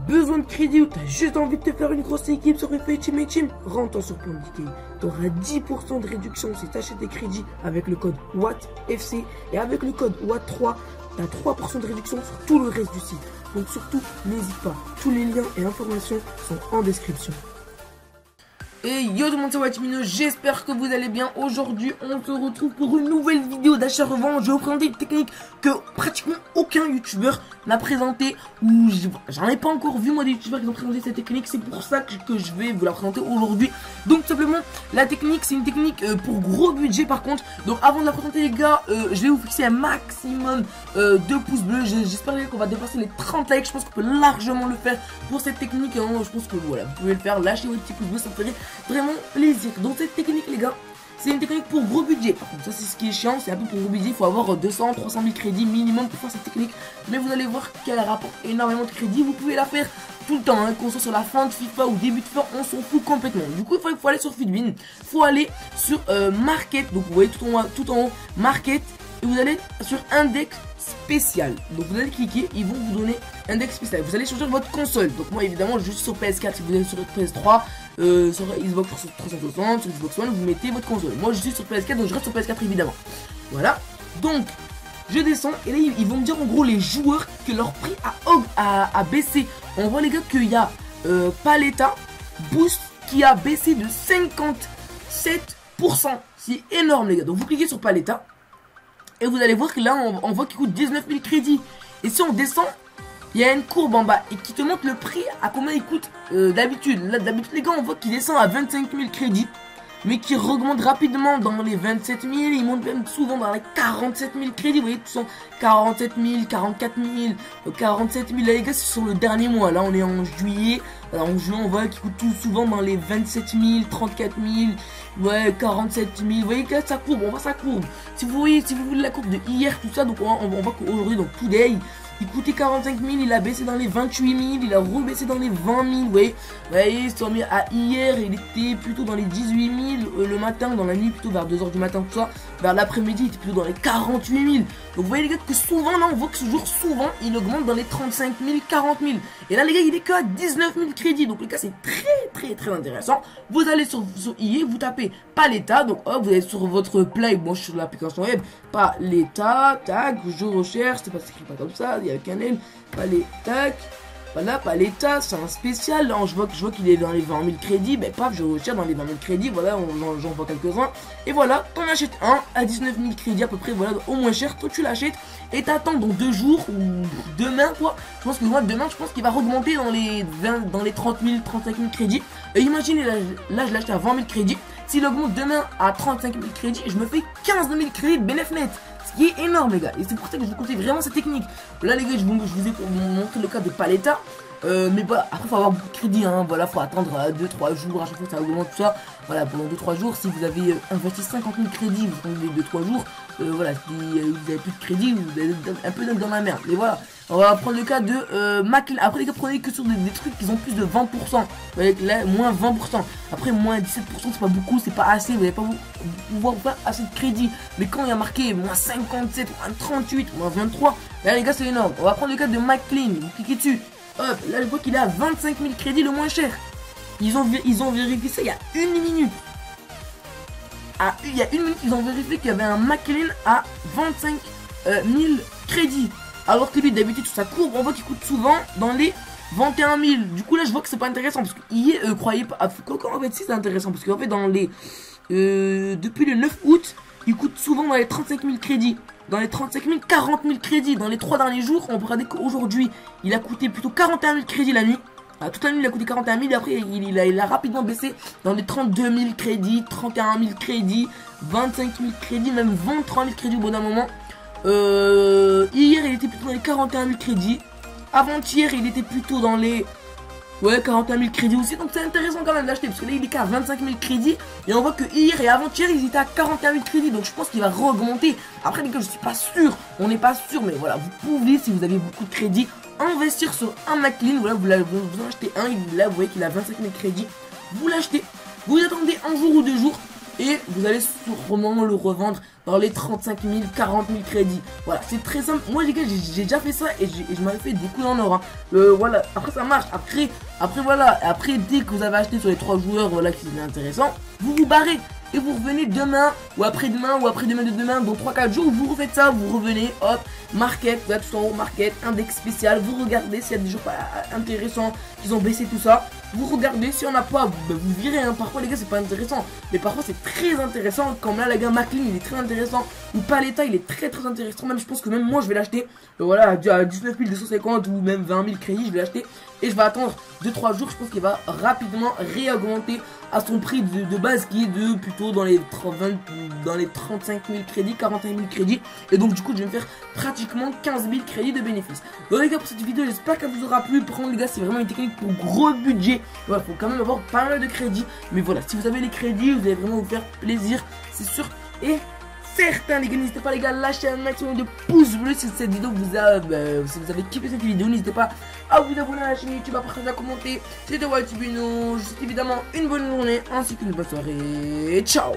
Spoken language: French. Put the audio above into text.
besoin de crédit ou t'as juste envie de te faire une grosse équipe sur FA Team, rentre sur PondDK. T'auras 10% de réduction si t'achètes des crédits avec le code WATTFC et avec le code WATT3, t'as 3% de réduction sur tout le reste du site. Donc surtout, n'hésite pas, tous les liens et informations sont en description. Et yo tout le monde, c'est Watimino, j'espère que vous allez bien. Aujourd'hui, on se retrouve pour une nouvelle vidéo d'achat-revente. Je vais vous présenter une technique que pratiquement aucun youtubeur n'a présenté, ou j'en ai pas encore vu moi des youtubeurs qui ont présenté cette technique. C'est pour ça que je vais vous la présenter aujourd'hui. Donc tout simplement, la technique, c'est une technique pour gros budget par contre. Donc avant de la présenter les gars, je vais vous fixer un maximum de pouces bleus. J'espère qu'on va dépasser les 30 likes. Je pense qu'on peut largement le faire pour cette technique. Et je pense que voilà, vous pouvez le faire. Lâchez votre petit pouce bleu, ça me ferait vraiment plaisir. Donc cette technique les gars, c'est une technique pour gros budget. Par contre ça c'est ce qui est chiant, c'est un peu pour gros budget. Il faut avoir 200, 300 000 crédits minimum pour faire cette technique. Mais vous allez voir qu'elle rapporte énormément de crédits. Vous pouvez la faire tout le temps, hein, qu'on soit sur la fin de FIFA ou début de FIFA, on s'en fout complètement. Du coup il faut aller sur Fitwin, il faut aller sur Market. Donc vous voyez tout en haut Market, et vous allez sur Index spécial. Donc vous allez cliquer, ils vont vous donner index spécial. Vous allez choisir votre console. Donc moi évidemment je suis sur PS4. Si vous êtes sur PS3, sur Xbox 360, sur Xbox One, vous mettez votre console. Moi je suis sur PS4, donc je reste sur PS4 évidemment. Voilà. Donc je descends et là ils vont me dire en gros les joueurs que leur prix a baissé. On voit les gars qu'il y a Paletta Boost qui a baissé de 57%. C'est énorme les gars. Donc vous cliquez sur Paletta et vous allez voir que là on voit qu'il coûte 19 000 crédits. Et si on descend, il y a une courbe en bas et qui te montre le prix à combien il coûte d'habitude. Là d'habitude les gars on voit qu'il descend à 25 000 crédits, mais qui augmente rapidement dans les 27 000. Il monte même souvent dans les 47 000 crédits. Vous voyez, tout sont 47 000, 44 000, 47 000. Là les gars c'est sur le dernier mois. Là on est en juillet. Alors en juin on voit qu'il coûte tout souvent dans les 27 000, 34 000, ouais 47 000. Vous voyez que là ça courbe, on voit ça courbe. Si vous voyez, si vous voulez la courbe de hier, tout ça, donc on voit qu'aujourd'hui, donc today, il coûtait 45 000, il a baissé dans les 28 000, il a rebaissé dans les 20 000, vous voyez, c'est remis à hier, il était plutôt dans les 18 000 le matin, dans la nuit, plutôt vers 2 h du matin, tout ça, vers l'après-midi, il était plutôt dans les 48 000. Donc vous voyez les gars que souvent, là on voit que ce jour, souvent, il augmente dans les 35 000, 40 000. Et là les gars, il est que à 19 000 crédits, donc les gars, c'est très intéressant. Vous allez sur EA, vous tapez Paletta, donc hop, vous allez sur votre Play, moi je suis sur l'application web, Paletta, tac, je recherche, c'est pas écrit pas comme ça, il y a qu'un L, Paletta, voilà, Paletta, c'est un spécial, là je vois qu'il est dans les 20 000 crédits, ben paf, je recherche dans les 20 000 crédits, voilà, j'en vois quelques-uns, et voilà, t'en achètes un à 19 000 crédits à peu près, voilà, au moins cher, toi tu l'achètes, et t'attends dans 2 jours, ou demain quoi, je pense que moi demain, je pense qu'il va augmenter dans les 30 000, 35 000 crédits, et imaginez, là je l'ai acheté à 20 000 crédits, s'il augmente demain à 35 000 crédits, je me fais 15 000 crédits de bénéfice net. Ce qui est énorme les gars. Et c'est pour ça que je vous conseille vraiment cette technique. Là les gars, je vous ai montré le cas de Paletta. Mais voilà, après faut avoir beaucoup de crédit, hein. Voilà, faut attendre 2-3 jours, à chaque fois ça augmente tout ça. Voilà, pendant 2-3 jours, si vous avez investi 50 000 crédits, vous attendez 2-3 jours, voilà, si vous avez plus de crédit, vous êtes un peu dans la merde. Mais voilà, on va prendre le cas de McLaren. Après les gars, prenez que sur des trucs qui ont plus de 20%. Vous voyez, là, moins 20%. Après, moins 17%, c'est pas beaucoup, c'est pas assez, vous n'allez pas pouvoir faire assez de crédit. Mais quand il y a marqué moins 57, moins 38, moins 23, là les gars, c'est énorme. On va prendre le cas de McLean, vous cliquez dessus. Hop, là je vois qu'il est à 25 000 crédits le moins cher. Ils ont vérifié ça il y a une minute. Il y a une minute, ils ont vérifié qu'il y avait un McLean à 25 000 crédits. Alors que lui d'habitude sur sa courbe, on voit qu'il coûte souvent dans les 21 000. Du coup là je vois que c'est pas intéressant. Parce que croyez pas. En fait si c'est intéressant. Parce qu'en fait dans les depuis le 9 août, il coûte souvent dans les 35 000 crédits. Dans les 35 000, 40 000 crédits. Dans les 3 derniers jours, on peut regarder qu'aujourd'hui, il a coûté plutôt 41 000 crédits la nuit. Toute la nuit, il a coûté 41 000. Et après, il a rapidement baissé dans les 32 000 crédits, 31 000 crédits, 25 000 crédits, même 23 000 crédits au bout d'un moment. Hier, il était plutôt dans les 41 000 crédits. Avant-hier, il était plutôt dans les... Ouais, 41 000 crédits aussi, donc c'est intéressant quand même d'acheter, parce que là il est qu'à 25 000 crédits, et on voit que hier et avant-hier ils étaient à 41 000 crédits, donc je pense qu'il va re-augmenter. Après les gars, je suis pas sûr, on n'est pas sûr, mais voilà, vous pouvez, si vous avez beaucoup de crédits, investir sur un McLean. Voilà, vous en achetez un, et là vous voyez qu'il a 25 000 crédits, vous l'achetez, vous attendez un jour ou 2 jours, et vous allez sûrement le revendre dans les 35 000, 40 000 crédits. Voilà, c'est très simple. Moi les gars, j'ai déjà fait ça et je m'avais fait des coups en or. Hein. Voilà, après ça marche. Après voilà, après dès que vous avez acheté sur les 3 joueurs, voilà, qui est intéressant, vous vous barrez. Et vous revenez demain, ou après-demain, ou après-demain de demain, dans 3-4 jours, vous refaites ça, vous revenez, hop, market, vous êtes tout en haut, market, index spécial, vous regardez s'il y a des jours pas intéressants, qu'ils ont baissé tout ça, vous regardez, si on n'a pas, bah, vous virez, hein. Parfois les gars c'est pas intéressant, mais parfois c'est très intéressant, comme là les gars, McLean il est très intéressant, ou Paletta il est très intéressant, même je pense que même moi je vais l'acheter, voilà, à 19 250 ou même 20 000 crédits, je vais l'acheter, et je vais attendre 2-3 jours, je pense qu'il va rapidement réaugmenter à son prix de base qui est de plutôt dans les 35 000 crédits, 41 000 crédits. Et donc du coup je vais me faire pratiquement 15 000 crédits de bénéfices. Donc les gars, pour cette vidéo j'espère qu'elle vous aura plu. Par contre les gars, c'est vraiment une technique pour gros budget. Voilà, faut quand même avoir pas mal de crédits. Mais voilà, si vous avez les crédits, vous allez vraiment vous faire plaisir, c'est sûr. Et certain les gars, n'hésitez pas les gars à lâcher un maximum de pouces bleus si cette vidéo vous a, si vous avez kiffé cette vidéo, n'hésitez pas à vous abonner à la chaîne YouTube, à partager, à commenter. C'était Whitebino, je vous souhaite évidemment une bonne journée ainsi qu'une bonne soirée, ciao.